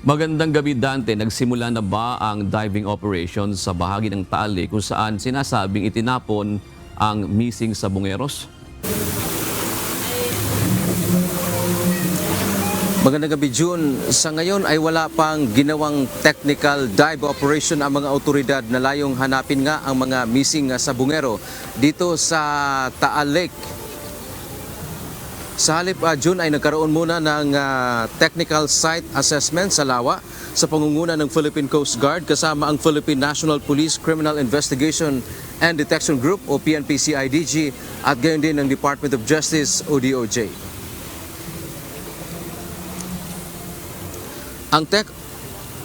Magandang gabi, Dante. Nagsimula na ba ang diving operations sa bahagi ng Taal kung saan sinasabing itinapon ang missing sa Bungeros? Magandang gabi, June. Sa ngayon ay wala pang ginawang technical dive operation ang mga otoridad na layong hanapin nga ang mga missing sa Bungero dito sa Taal Lake. Sa halip, June, ay nagkaroon muna ng technical site assessment sa Lawa sa pangunguna ng Philippine Coast Guard kasama ang Philippine National Police Criminal Investigation and Detection Group o PNP-CIDG at gayon din ng Department of Justice o DOJ.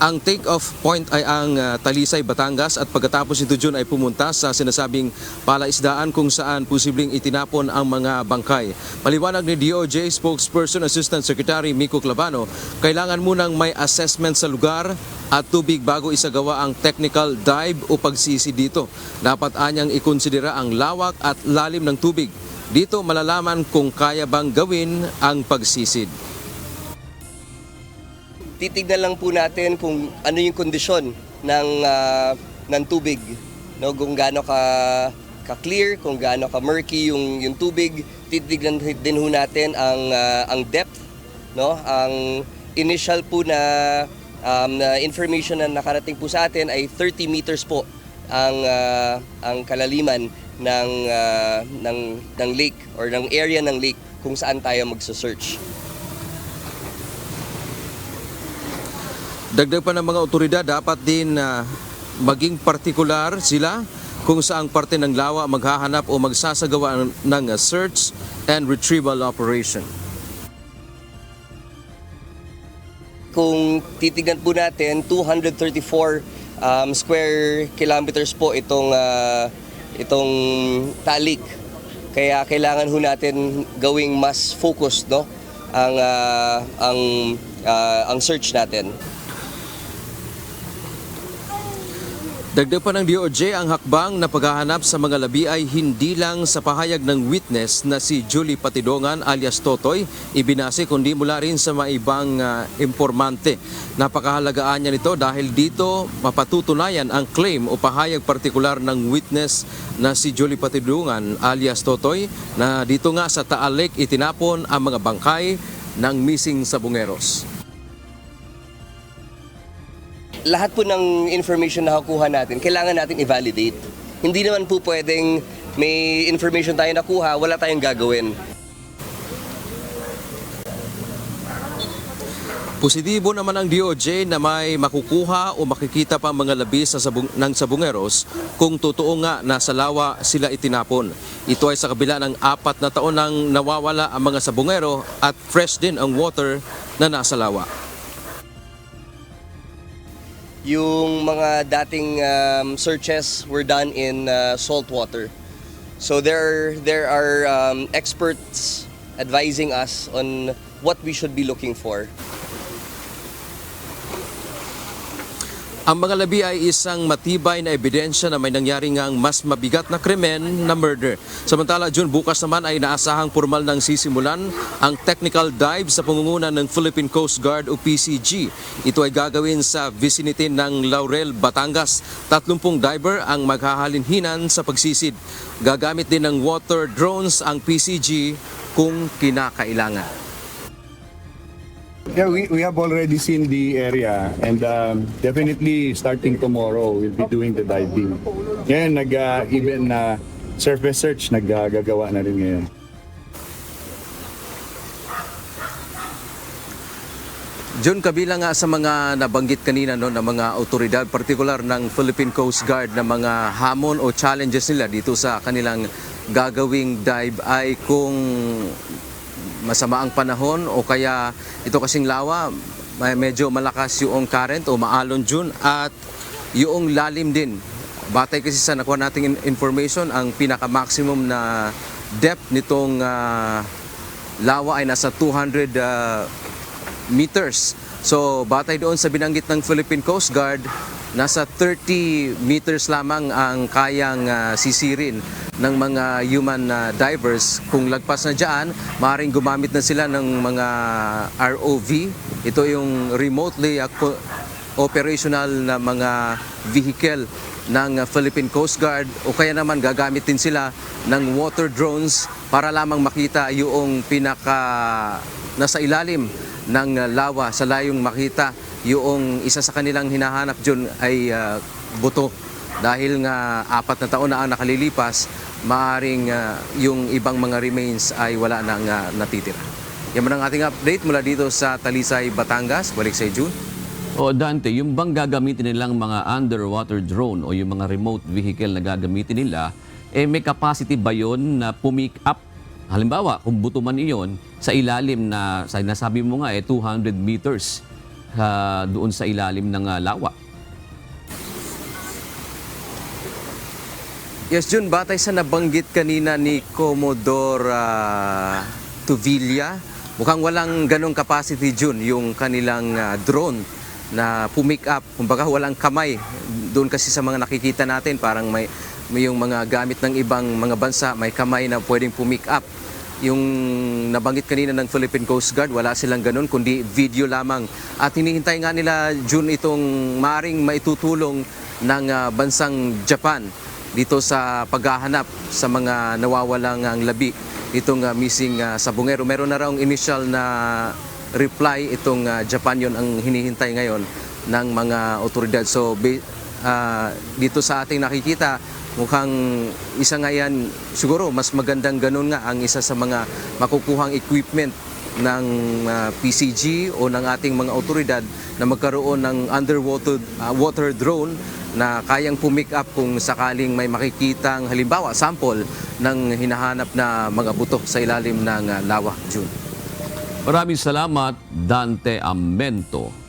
Ang take-off point ay ang Talisay, Batangas at pagkatapos nito, June, ay pumunta sa sinasabing palaisdaan kung saan posibleng itinapon ang mga bangkay. Paliwanag ni DOJ Spokesperson Assistant Secretary Miko Clavano, kailangan munang may assessment sa lugar at tubig bago isagawa ang technical dive o pagsisi dito. Dapat anyang ikonsidera ang lawak at lalim ng tubig. Dito malalaman kung kaya bang gawin ang pagsisid. Titignan lang po natin kung ano yung kondisyon ng tubig, no? Kung gaano ka clear, kung gaano ka murky yung tubig. Titignan din ho natin ang depth, no? Ang initial po na information na nakarating po sa atin ay 30 meters po ang kalaliman ng lake or ng area ng lake kung saan tayo magse-search. Dagdag pa ng mga otoridad, dapat din maging partikular sila kung saang parte ng lawa maghahanap o magsasagawa ng search and retrieval operation. Kung titignan po natin, 234 square kilometers po itong talik. Kaya kailangan ho natin gawing mas focused, no? Ang search natin. Dagdag pa ng DOJ, ang hakbang na paghahanap sa mga labi ay hindi lang sa pahayag ng witness na si Julie Patidongan alias Totoy ibinase kundi mula rin sa mga ibang impormante. Napakahalagaan niya nito dahil dito mapatutunayan ang claim o pahayag partikular ng witness na si Julie Patidongan alias Totoy na dito nga sa Taal Lake itinapon ang mga bangkay ng missing sa Bungeros. Lahat po ng information na nakuha natin, kailangan natin i-validate. Hindi naman po pwedeng may information tayo nakuha, wala tayong gagawin. Positibo naman ang DOJ na may makukuha o makikita pa mga labi ng Sabungeros kung totoo nga na sa lawa sila itinapon. Ito ay sa kabila ng 4 na taon nang nawawala ang mga Sabungero at fresh din ang water na nasa lawa. Yung mga dating searches were done in salt water. So there are experts advising us on what we should be looking for. Ang mga labi ay isang matibay na ebidensya na may nangyari ngang mas mabigat na krimen na murder. Samantala, June, bukas naman ay naasahang formal ng sisimulan ang technical dive sa pangunguna ng Philippine Coast Guard o PCG. Ito ay gagawin sa vicinity ng Laurel, Batangas. 30 diver ang maghahalinhinan sa pagsisid. Gagamit din ng water drones ang PCG kung kinakailangan. Yeah, we have already seen the area and definitely starting tomorrow we'll be doing the diving. Ngayon, even surface search naggagawa na rin ngayon. John, kabilang nga sa mga nabanggit kanina no, ng mga otoridad, partikular ng Philippine Coast Guard na mga hamon o challenges nila dito sa kanilang gagawing dive ay kung masama ang panahon o kaya ito kasing lawa, medyo malakas yung current o maalon, June, at yung lalim din. Batay kasi sa nakuha nating information, ang pinaka-maximum na depth nitong lawa ay nasa 200 meters. So batay doon sa binanggit ng Philippine Coast Guard, nasa 30 meters lamang ang kayang sisirin ng mga human divers. Kung lagpas na dyan, maaaring gumamit na sila ng mga ROV. Ito yung remotely operational na mga vehicle ng Philippine Coast Guard, o kaya naman gagamit din sila ng water drones para lamang makita yung nasa ilalim ng lawa, sa layong makita yung isa sa kanilang hinahanap dyan ay buto. Dahil nga 4 na taon na ang nakalilipas, maaaring yung ibang mga remains ay wala nang natitira. Yan man ang ating update mula dito sa Talisay, Batangas. Balik sa June. O Dante, yung bang gagamitin nilang mga underwater drone o yung mga remote vehicle na gagamitin nila, may capacity ba yon na pumick up? Halimbawa, kung buto man iyon, sa ilalim na, nasabi mo nga 200 meters doon sa ilalim ng lawa. Yes, Jun, batay sa nabanggit kanina ni Commodore Tuvilla, mukhang walang ganong capacity, Jun, yung kanilang drone na pumick up. Kumbaga walang kamay. Doon kasi sa mga nakikita natin, parang may yung mga gamit ng ibang mga bansa, may kamay na pwedeng pumick up. Yung nabanggit kanina ng Philippine Coast Guard, wala silang ganun, kundi video lamang. At hinihintay nga nila, June, itong maaring maitutulong ng bansang Japan dito sa paghahanap sa mga nawawalang labi, itong missing sabongero. Meron na raw initial na reply itong Japan, yon ang hinihintay ngayon ng mga otoridad. So dito sa ating nakikita, mukhang isa nga yan, siguro mas magandang ganun nga ang isa sa mga makukuhang equipment ng PCG o ng ating mga otoridad na magkaroon ng water drone na kayang pumick up kung sakaling may makikitang halimbawa sample ng hinahanap na mga buto sa ilalim ng lawa, June. Maraming salamat, Dante Amento.